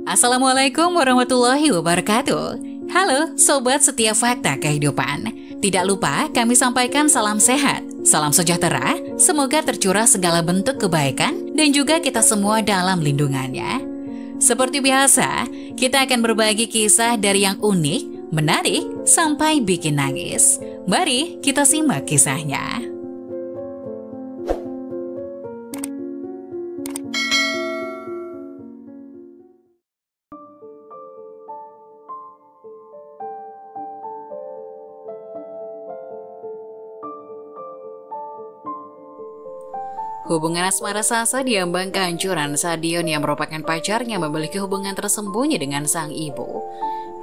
Assalamualaikum warahmatullahi wabarakatuh. Halo Sobat Setia Fakta Kehidupan. Tidak lupa kami sampaikan salam sehat, salam sejahtera, semoga tercurah segala bentuk kebaikan dan juga kita semua dalam lindungannya. Seperti biasa, kita akan berbagi kisah dari yang unik, menarik, sampai bikin nangis. Mari kita simak kisahnya. Hubungan asmara Sasa diambang kehancuran saat Dion yang merupakan pacarnya memiliki hubungan tersembunyi dengan sang ibu.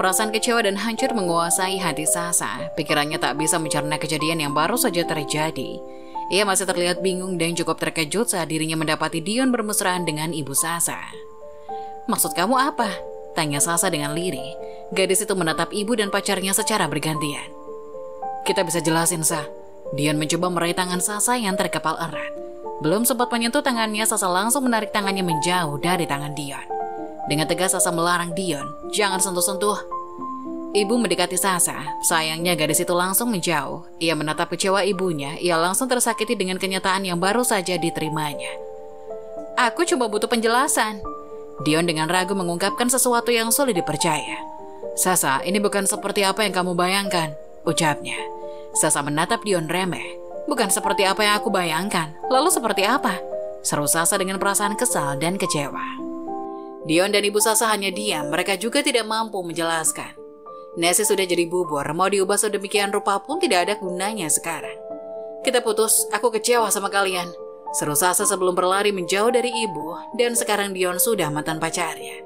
Perasaan kecewa dan hancur menguasai hati Sasa. Pikirannya tak bisa mencerna kejadian yang baru saja terjadi. Ia masih terlihat bingung dan cukup terkejut saat dirinya mendapati Dion bermesraan dengan ibu Sasa. "Maksud kamu apa?" tanya Sasa dengan lirih. Gadis itu menatap ibu dan pacarnya secara bergantian. "Kita bisa jelasin, Sa." Dion mencoba meraih tangan Sasa yang terkepal erat. Belum sempat menyentuh tangannya, Sasa langsung menarik tangannya menjauh dari tangan Dion. Dengan tegas Sasa melarang Dion, "Jangan sentuh-sentuh." Ibu mendekati Sasa, sayangnya gadis itu langsung menjauh. Ia menatap kecewa ibunya, ia langsung tersakiti dengan kenyataan yang baru saja diterimanya. "Aku cuma butuh penjelasan." Dion dengan ragu mengungkapkan sesuatu yang sulit dipercaya. "Sasa, ini bukan seperti apa yang kamu bayangkan," ucapnya. Sasa menatap Dion remeh. "Bukan seperti apa yang aku bayangkan. Lalu seperti apa?" seru Sasa dengan perasaan kesal dan kecewa. Dion dan ibu Sasa hanya diam, mereka juga tidak mampu menjelaskan. Nasi sudah jadi bubur, mau diubah sedemikian rupa pun tidak ada gunanya sekarang. "Kita putus, aku kecewa sama kalian," seru Sasa sebelum berlari menjauh dari ibu, dan sekarang Dion sudah mantan pacarnya.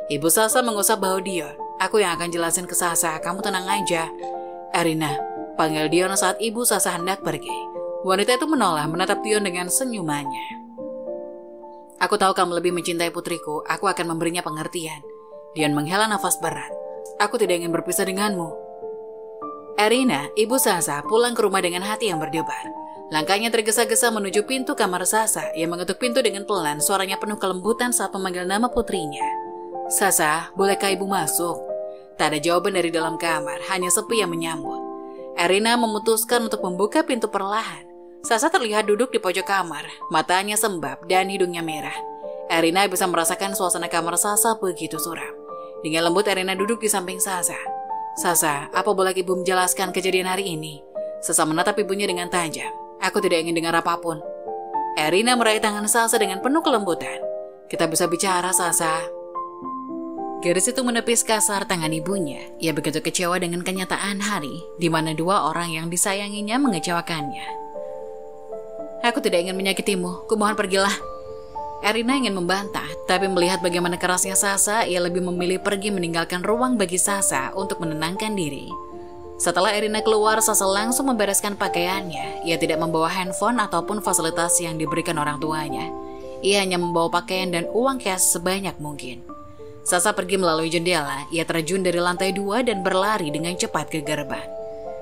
Ibu Sasa mengusap bahu Dion. "Aku yang akan jelasin ke Sasa, kamu tenang aja." "Erina," panggil Dion saat ibu Sasa hendak pergi. Wanita itu menoleh menatap Dion dengan senyumannya. "Aku tahu kamu lebih mencintai putriku, aku akan memberinya pengertian." Dion menghela nafas berat. "Aku tidak ingin berpisah denganmu." Erina, ibu Sasa, pulang ke rumah dengan hati yang berdebar. Langkahnya tergesa-gesa menuju pintu kamar Sasa. Ia mengetuk pintu dengan pelan, suaranya penuh kelembutan saat memanggil nama putrinya. "Sasa, bolehkah ibu masuk?" Tak ada jawaban dari dalam kamar, hanya sepi yang menyambut. Erina memutuskan untuk membuka pintu perlahan. Sasa terlihat duduk di pojok kamar, matanya sembab dan hidungnya merah. Erina bisa merasakan suasana kamar Sasa begitu suram. Dengan lembut Erina duduk di samping Sasa. "Sasa, apa boleh ibu menjelaskan kejadian hari ini?" Sasa menatap ibunya dengan tajam. "Aku tidak ingin dengar apapun." Erina meraih tangan Sasa dengan penuh kelembutan. "Kita bisa bicara, Sasa." Gadis itu menepis kasar tangan ibunya. Ia begitu kecewa dengan kenyataan hari di mana dua orang yang disayanginya mengecewakannya. "Aku tidak ingin menyakitimu, kumohon pergilah." Erina ingin membantah, tapi melihat bagaimana kerasnya Sasa, ia lebih memilih pergi meninggalkan ruang bagi Sasa untuk menenangkan diri. Setelah Erina keluar, Sasa langsung membereskan pakaiannya. Ia tidak membawa handphone ataupun fasilitas yang diberikan orang tuanya. Ia hanya membawa pakaian dan uang cash sebanyak mungkin. Sasa pergi melalui jendela, ia terjun dari lantai 2 dan berlari dengan cepat ke gerbang.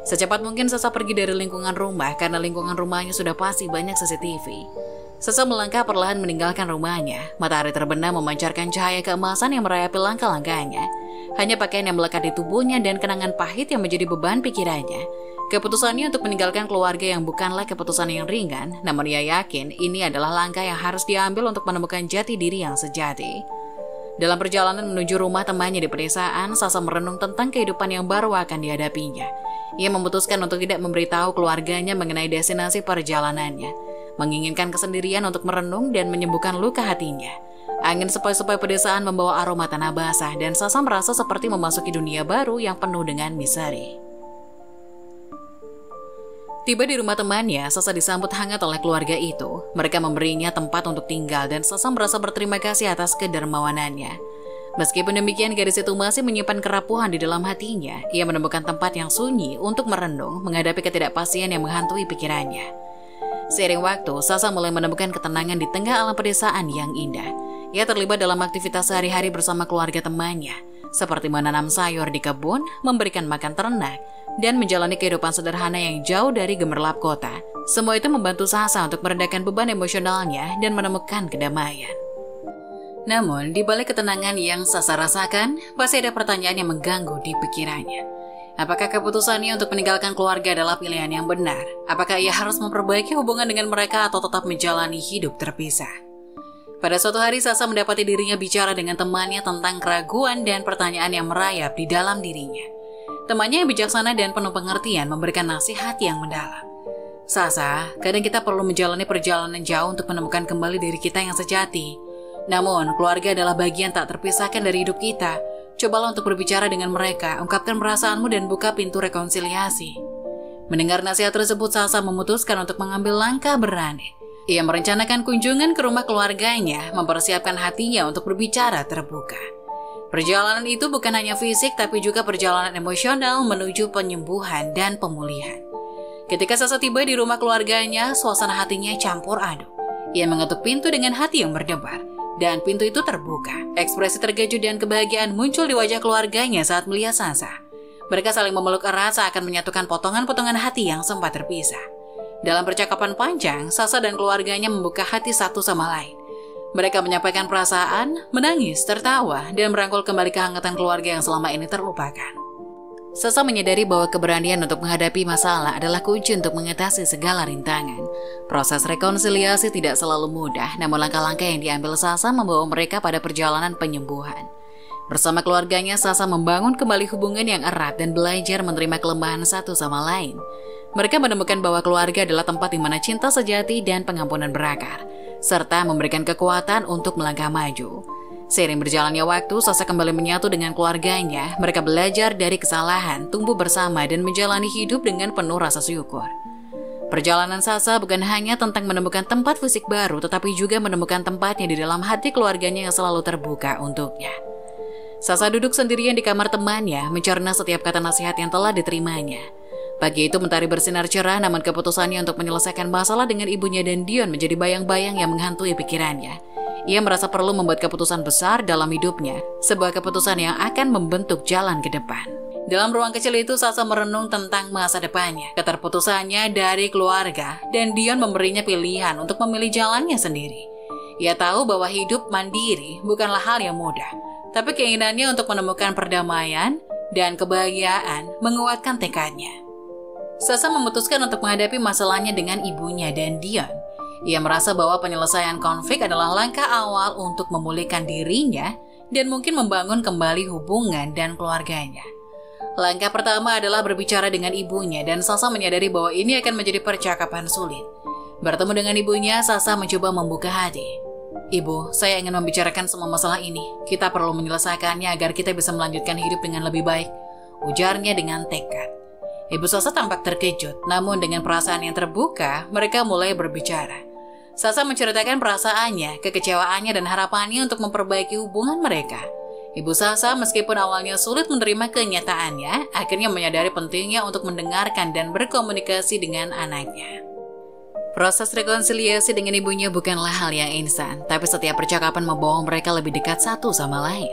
Secepat mungkin Sasa pergi dari lingkungan rumah karena lingkungan rumahnya sudah pasti banyak CCTV. Sasa melangkah perlahan meninggalkan rumahnya. Matahari terbenam memancarkan cahaya keemasan yang merayapi langkah-langkahnya. Hanya pakaian yang melekat di tubuhnya dan kenangan pahit yang menjadi beban pikirannya. Keputusannya untuk meninggalkan keluarga yang bukanlah keputusan yang ringan, namun ia yakin ini adalah langkah yang harus diambil untuk menemukan jati diri yang sejati. Dalam perjalanan menuju rumah temannya di pedesaan, Sasa merenung tentang kehidupan yang baru akan dihadapinya. Ia memutuskan untuk tidak memberitahu keluarganya mengenai destinasi perjalanannya, menginginkan kesendirian untuk merenung dan menyembuhkan luka hatinya. Angin sepoi-sepoi pedesaan membawa aroma tanah basah dan Sasa merasa seperti memasuki dunia baru yang penuh dengan misteri. Tiba di rumah temannya, Sasa disambut hangat oleh keluarga itu. Mereka memberinya tempat untuk tinggal dan Sasa merasa berterima kasih atas kedermawanannya. Meskipun demikian, gadis itu masih menyimpan kerapuhan di dalam hatinya. Ia menemukan tempat yang sunyi untuk merenung menghadapi ketidakpastian yang menghantui pikirannya. Seiring waktu, Sasa mulai menemukan ketenangan di tengah alam pedesaan yang indah. Ia terlibat dalam aktivitas sehari-hari bersama keluarga temannya, seperti menanam sayur di kebun, memberikan makan ternak, dan menjalani kehidupan sederhana yang jauh dari gemerlap kota. Semua itu membantu Sasa untuk meredakan beban emosionalnya dan menemukan kedamaian. Namun, di balik ketenangan yang Sasa rasakan, pasti ada pertanyaan yang mengganggu di pikirannya. Apakah keputusannya untuk meninggalkan keluarga adalah pilihan yang benar? Apakah ia harus memperbaiki hubungan dengan mereka atau tetap menjalani hidup terpisah? Pada suatu hari, Sasa mendapati dirinya bicara dengan temannya tentang keraguan dan pertanyaan yang merayap di dalam dirinya. Temannya yang bijaksana dan penuh pengertian memberikan nasihat yang mendalam. Sasa, kadang kita perlu menjalani perjalanan jauh untuk menemukan kembali diri kita yang sejati. Namun, keluarga adalah bagian tak terpisahkan dari hidup kita. Cobalah untuk berbicara dengan mereka, ungkapkan perasaanmu dan buka pintu rekonsiliasi. Mendengar nasihat tersebut, Sasa memutuskan untuk mengambil langkah berani. Ia merencanakan kunjungan ke rumah keluarganya, mempersiapkan hatinya untuk berbicara terbuka. Perjalanan itu bukan hanya fisik, tapi juga perjalanan emosional menuju penyembuhan dan pemulihan. Ketika Sasa tiba di rumah keluarganya, suasana hatinya campur aduk. Ia mengetuk pintu dengan hati yang berdebar. Dan pintu itu terbuka. Ekspresi terkejut dan kebahagiaan muncul di wajah keluarganya saat melihat Sasa. Mereka saling memeluk erat seakan menyatukan potongan-potongan hati yang sempat terpisah. Dalam percakapan panjang, Sasa dan keluarganya membuka hati satu sama lain. Mereka menyampaikan perasaan, menangis, tertawa, dan merangkul kembali kehangatan keluarga yang selama ini terlupakan. Sasa menyadari bahwa keberanian untuk menghadapi masalah adalah kunci untuk mengatasi segala rintangan. Proses rekonsiliasi tidak selalu mudah, namun langkah-langkah yang diambil Sasa membawa mereka pada perjalanan penyembuhan. Bersama keluarganya, Sasa membangun kembali hubungan yang erat dan belajar menerima kelemahan satu sama lain. Mereka menemukan bahwa keluarga adalah tempat di mana cinta sejati dan pengampunan berakar, serta memberikan kekuatan untuk melangkah maju. Seiring berjalannya waktu, Sasa kembali menyatu dengan keluarganya. Mereka belajar dari kesalahan, tumbuh bersama, dan menjalani hidup dengan penuh rasa syukur. Perjalanan Sasa bukan hanya tentang menemukan tempat fisik baru, tetapi juga menemukan tempatnya di dalam hati keluarganya yang selalu terbuka untuknya. Sasa duduk sendirian di kamar temannya, mencerna setiap kata nasihat yang telah diterimanya. Pagi itu mentari bersinar cerah, namun keputusannya untuk menyelesaikan masalah dengan ibunya dan Dion menjadi bayang-bayang yang menghantui pikirannya. Ia merasa perlu membuat keputusan besar dalam hidupnya, sebuah keputusan yang akan membentuk jalan ke depan. Dalam ruang kecil itu, Sasa merenung tentang masa depannya, keterputusannya dari keluarga, dan Dion memberinya pilihan untuk memilih jalannya sendiri. Ia tahu bahwa hidup mandiri bukanlah hal yang mudah, tapi keinginannya untuk menemukan perdamaian dan kebahagiaan menguatkan tekadnya. Sasa memutuskan untuk menghadapi masalahnya dengan ibunya dan Dion. Ia merasa bahwa penyelesaian konflik adalah langkah awal untuk memulihkan dirinya dan mungkin membangun kembali hubungan dan keluarganya. Langkah pertama adalah berbicara dengan ibunya, dan Sasa menyadari bahwa ini akan menjadi percakapan sulit. Bertemu dengan ibunya, Sasa mencoba membuka hati. "Ibu, saya ingin membicarakan semua masalah ini. Kita perlu menyelesaikannya agar kita bisa melanjutkan hidup dengan lebih baik," ujarnya dengan tekad. Ibu Sasa tampak terkejut, namun dengan perasaan yang terbuka, mereka mulai berbicara. Sasa menceritakan perasaannya, kekecewaannya, dan harapannya untuk memperbaiki hubungan mereka. Ibu Sasa, meskipun awalnya sulit menerima kenyataannya, akhirnya menyadari pentingnya untuk mendengarkan dan berkomunikasi dengan anaknya. Proses rekonsiliasi dengan ibunya bukanlah hal yang instan, tapi setiap percakapan membawa mereka lebih dekat satu sama lain.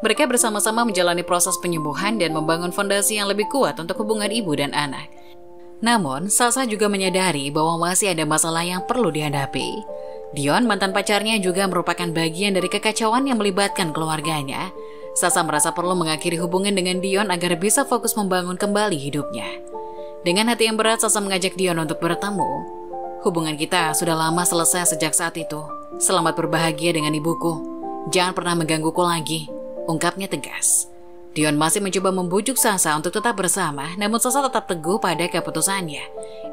Mereka bersama-sama menjalani proses penyembuhan dan membangun fondasi yang lebih kuat untuk hubungan ibu dan anak. Namun, Sasa juga menyadari bahwa masih ada masalah yang perlu dihadapi. Dion, mantan pacarnya, juga merupakan bagian dari kekacauan yang melibatkan keluarganya. Sasa merasa perlu mengakhiri hubungan dengan Dion agar bisa fokus membangun kembali hidupnya. Dengan hati yang berat, Sasa mengajak Dion untuk bertemu. "Hubungan kita sudah lama selesai sejak saat itu. Selamat berbahagia dengan ibuku. Jangan pernah menggangguku lagi," ungkapnya tegas. Dion masih mencoba membujuk Sasa untuk tetap bersama, namun Sasa tetap teguh pada keputusannya.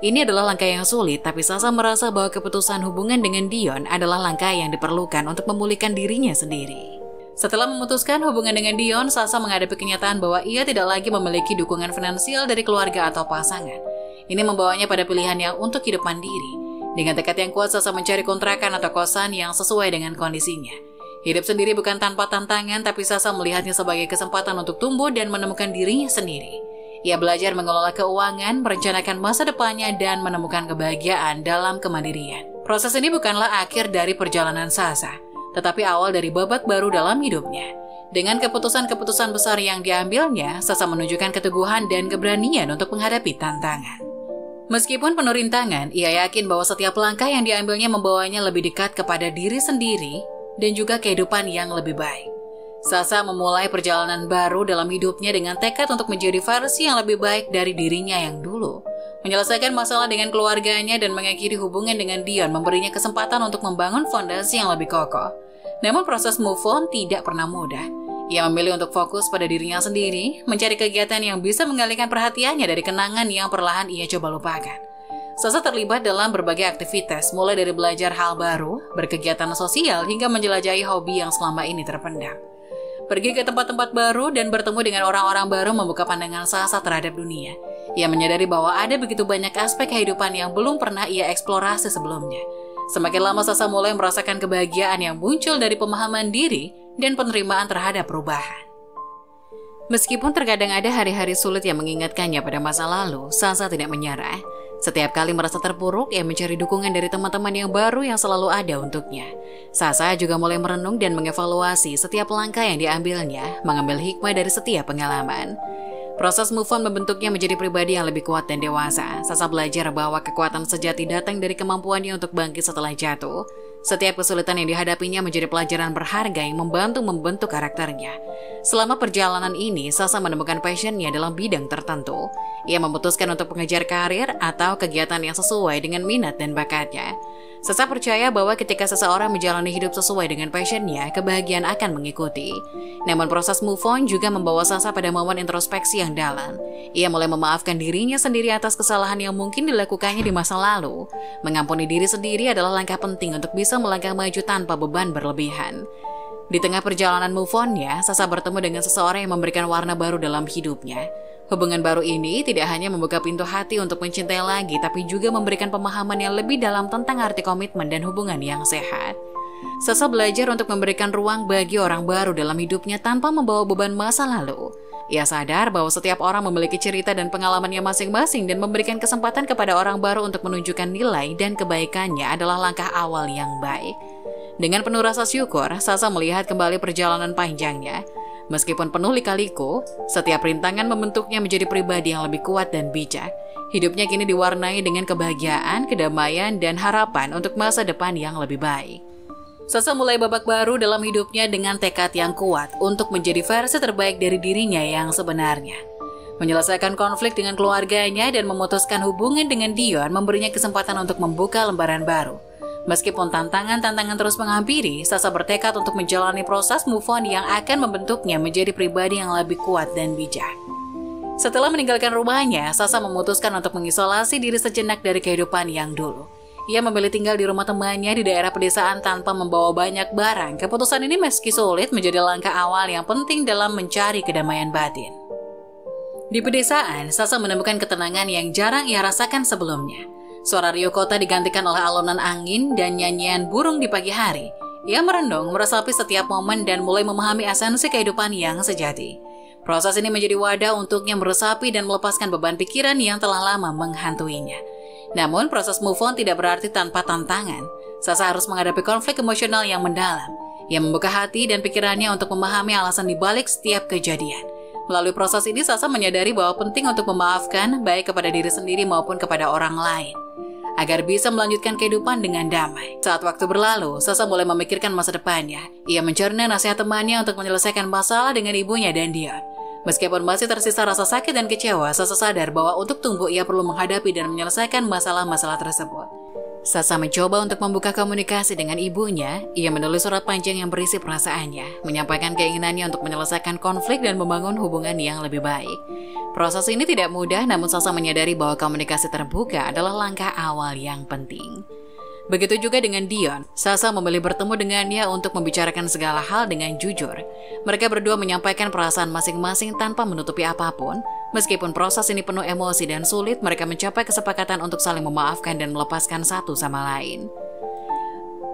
Ini adalah langkah yang sulit, tapi Sasa merasa bahwa keputusan hubungan dengan Dion adalah langkah yang diperlukan untuk memulihkan dirinya sendiri. Setelah memutuskan hubungan dengan Dion, Sasa menghadapi kenyataan bahwa ia tidak lagi memiliki dukungan finansial dari keluarga atau pasangan. Ini membawanya pada pilihan yang untuk hidup mandiri. Dengan tekad yang kuat, Sasa mencari kontrakan atau kosan yang sesuai dengan kondisinya. Hidup sendiri bukan tanpa tantangan, tapi Sasa melihatnya sebagai kesempatan untuk tumbuh dan menemukan dirinya sendiri. Ia belajar mengelola keuangan, merencanakan masa depannya, dan menemukan kebahagiaan dalam kemandirian. Proses ini bukanlah akhir dari perjalanan Sasa, tetapi awal dari babak baru dalam hidupnya. Dengan keputusan-keputusan besar yang diambilnya, Sasa menunjukkan keteguhan dan keberanian untuk menghadapi tantangan. Meskipun penuh rintangan, ia yakin bahwa setiap langkah yang diambilnya membawanya lebih dekat kepada diri sendiri dan juga kehidupan yang lebih baik. Sasa memulai perjalanan baru dalam hidupnya dengan tekad untuk menjadi versi yang lebih baik dari dirinya yang dulu. Menyelesaikan masalah dengan keluarganya dan mengakhiri hubungan dengan Dion memberinya kesempatan untuk membangun fondasi yang lebih kokoh. Namun proses move on tidak pernah mudah. Ia memilih untuk fokus pada dirinya sendiri, mencari kegiatan yang bisa mengalihkan perhatiannya dari kenangan yang perlahan ia coba lupakan. Sasa terlibat dalam berbagai aktivitas, mulai dari belajar hal baru, berkegiatan sosial, hingga menjelajahi hobi yang selama ini terpendam. Pergi ke tempat-tempat baru dan bertemu dengan orang-orang baru membuka pandangan Sasa terhadap dunia. Ia menyadari bahwa ada begitu banyak aspek kehidupan yang belum pernah ia eksplorasi sebelumnya. Semakin lama Sasa mulai merasakan kebahagiaan yang muncul dari pemahaman diri dan penerimaan terhadap perubahan. Meskipun terkadang ada hari-hari sulit yang mengingatkannya pada masa lalu, Sasa tidak menyerah. Setiap kali merasa terpuruk, ia mencari dukungan dari teman-teman yang baru yang selalu ada untuknya. Sasa juga mulai merenung dan mengevaluasi setiap langkah yang diambilnya, mengambil hikmah dari setiap pengalaman. Proses move on membentuknya menjadi pribadi yang lebih kuat dan dewasa. Sasa belajar bahwa kekuatan sejati datang dari kemampuannya untuk bangkit setelah jatuh. Setiap kesulitan yang dihadapinya menjadi pelajaran berharga yang membantu membentuk karakternya. Selama perjalanan ini, Sasa menemukan passionnya dalam bidang tertentu. Ia memutuskan untuk mengejar karir atau kegiatan yang sesuai dengan minat dan bakatnya. Sasa percaya bahwa ketika seseorang menjalani hidup sesuai dengan passionnya, kebahagiaan akan mengikuti. Namun proses move on juga membawa Sasa pada momen introspeksi yang dalam. Ia mulai memaafkan dirinya sendiri atas kesalahan yang mungkin dilakukannya di masa lalu. Mengampuni diri sendiri adalah langkah penting untuk bisa melangkah maju tanpa beban berlebihan. Di tengah perjalanan move on-nya, Sasa bertemu dengan seseorang yang memberikan warna baru dalam hidupnya. Hubungan baru ini tidak hanya membuka pintu hati untuk mencintai lagi, tapi juga memberikan pemahaman yang lebih dalam tentang arti komitmen dan hubungan yang sehat. Sasa belajar untuk memberikan ruang bagi orang baru dalam hidupnya tanpa membawa beban masa lalu. Ia sadar bahwa setiap orang memiliki cerita dan pengalamannya masing-masing dan memberikan kesempatan kepada orang baru untuk menunjukkan nilai dan kebaikannya adalah langkah awal yang baik. Dengan penuh rasa syukur, Sasa melihat kembali perjalanan panjangnya. Meskipun penuh lika-liku, setiap rintangan membentuknya menjadi pribadi yang lebih kuat dan bijak. Hidupnya kini diwarnai dengan kebahagiaan, kedamaian, dan harapan untuk masa depan yang lebih baik. Sasa mulai babak baru dalam hidupnya dengan tekad yang kuat untuk menjadi versi terbaik dari dirinya yang sebenarnya. Menyelesaikan konflik dengan keluarganya dan memutuskan hubungan dengan Dion memberinya kesempatan untuk membuka lembaran baru. Meskipun tantangan-tantangan terus menghampiri, Sasa bertekad untuk menjalani proses move on yang akan membentuknya menjadi pribadi yang lebih kuat dan bijak. Setelah meninggalkan rumahnya, Sasa memutuskan untuk mengisolasi diri sejenak dari kehidupan yang dulu. Ia memilih tinggal di rumah temannya di daerah pedesaan tanpa membawa banyak barang. Keputusan ini meski sulit menjadi langkah awal yang penting dalam mencari kedamaian batin. Di pedesaan, Sasa menemukan ketenangan yang jarang ia rasakan sebelumnya. Suara riuh kota digantikan oleh alunan angin dan nyanyian burung di pagi hari. Ia merenung, meresapi setiap momen dan mulai memahami esensi kehidupan yang sejati. Proses ini menjadi wadah untuknya meresapi dan melepaskan beban pikiran yang telah lama menghantuinya. Namun proses move on tidak berarti tanpa tantangan. Sasa harus menghadapi konflik emosional yang mendalam. Ia membuka hati dan pikirannya untuk memahami alasan dibalik setiap kejadian. Melalui proses ini, Sasa menyadari bahwa penting untuk memaafkan baik kepada diri sendiri maupun kepada orang lain, agar bisa melanjutkan kehidupan dengan damai. Saat waktu berlalu, Sasa mulai memikirkan masa depannya. Ia mencerna nasihat temannya untuk menyelesaikan masalah dengan ibunya dan Dion. Meskipun masih tersisa rasa sakit dan kecewa, Sasa sadar bahwa untuk tumbuh ia perlu menghadapi dan menyelesaikan masalah-masalah tersebut. Sasa mencoba untuk membuka komunikasi dengan ibunya. Ia menulis surat panjang yang berisi perasaannya, menyampaikan keinginannya untuk menyelesaikan konflik dan membangun hubungan yang lebih baik. Proses ini tidak mudah, namun Sasa menyadari bahwa komunikasi terbuka adalah langkah awal yang penting. Begitu juga dengan Dion. Sasa memilih bertemu dengannya untuk membicarakan segala hal dengan jujur. Mereka berdua menyampaikan perasaan masing-masing tanpa menutupi apapun. Meskipun proses ini penuh emosi dan sulit, mereka mencapai kesepakatan untuk saling memaafkan dan melepaskan satu sama lain.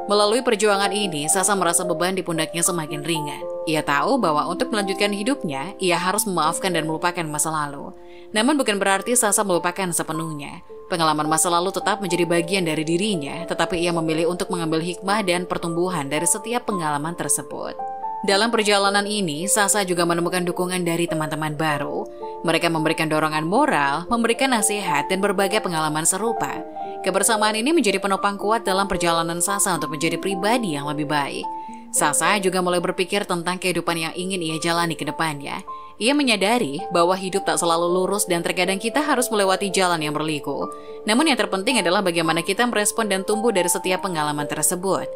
Melalui perjuangan ini, Sasa merasa beban di pundaknya semakin ringan. Ia tahu bahwa untuk melanjutkan hidupnya, ia harus memaafkan dan melupakan masa lalu. Namun bukan berarti Sasa melupakan sepenuhnya. Pengalaman masa lalu tetap menjadi bagian dari dirinya, tetapi ia memilih untuk mengambil hikmah dan pertumbuhan dari setiap pengalaman tersebut. Dalam perjalanan ini, Sasa juga menemukan dukungan dari teman-teman baru. Mereka memberikan dorongan moral, memberikan nasihat, dan berbagai pengalaman serupa. Kebersamaan ini menjadi penopang kuat dalam perjalanan Sasa untuk menjadi pribadi yang lebih baik. Sasa juga mulai berpikir tentang kehidupan yang ingin ia jalani ke depannya. Ia menyadari bahwa hidup tak selalu lurus dan terkadang kita harus melewati jalan yang berliku. Namun yang terpenting adalah bagaimana kita merespon dan tumbuh dari setiap pengalaman tersebut.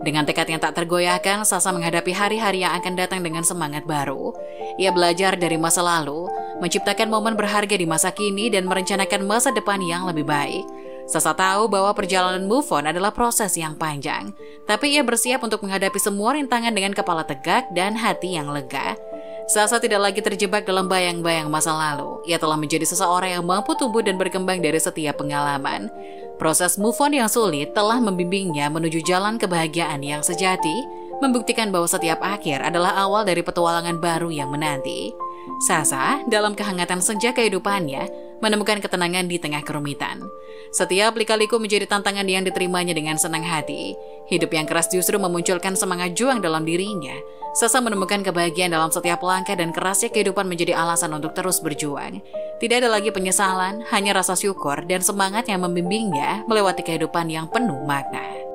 Dengan tekad yang tak tergoyahkan, Sasa menghadapi hari-hari yang akan datang dengan semangat baru. Ia belajar dari masa lalu, menciptakan momen berharga di masa kini dan merencanakan masa depan yang lebih baik. Sasa tahu bahwa perjalanan move on adalah proses yang panjang, tapi ia bersiap untuk menghadapi semua rintangan dengan kepala tegak dan hati yang lega. Sasa tidak lagi terjebak dalam bayang-bayang masa lalu. Ia telah menjadi seseorang yang mampu tumbuh dan berkembang dari setiap pengalaman. Proses move on yang sulit telah membimbingnya menuju jalan kebahagiaan yang sejati, membuktikan bahwa setiap akhir adalah awal dari petualangan baru yang menanti. Sasa, dalam kehangatan senja kehidupannya, menemukan ketenangan di tengah kerumitan. Setiap lika-liku menjadi tantangan yang diterimanya dengan senang hati. Hidup yang keras justru memunculkan semangat juang dalam dirinya. Sasa menemukan kebahagiaan dalam setiap langkah dan kerasnya kehidupan menjadi alasan untuk terus berjuang. Tidak ada lagi penyesalan, hanya rasa syukur dan semangat yang membimbingnya melewati kehidupan yang penuh makna.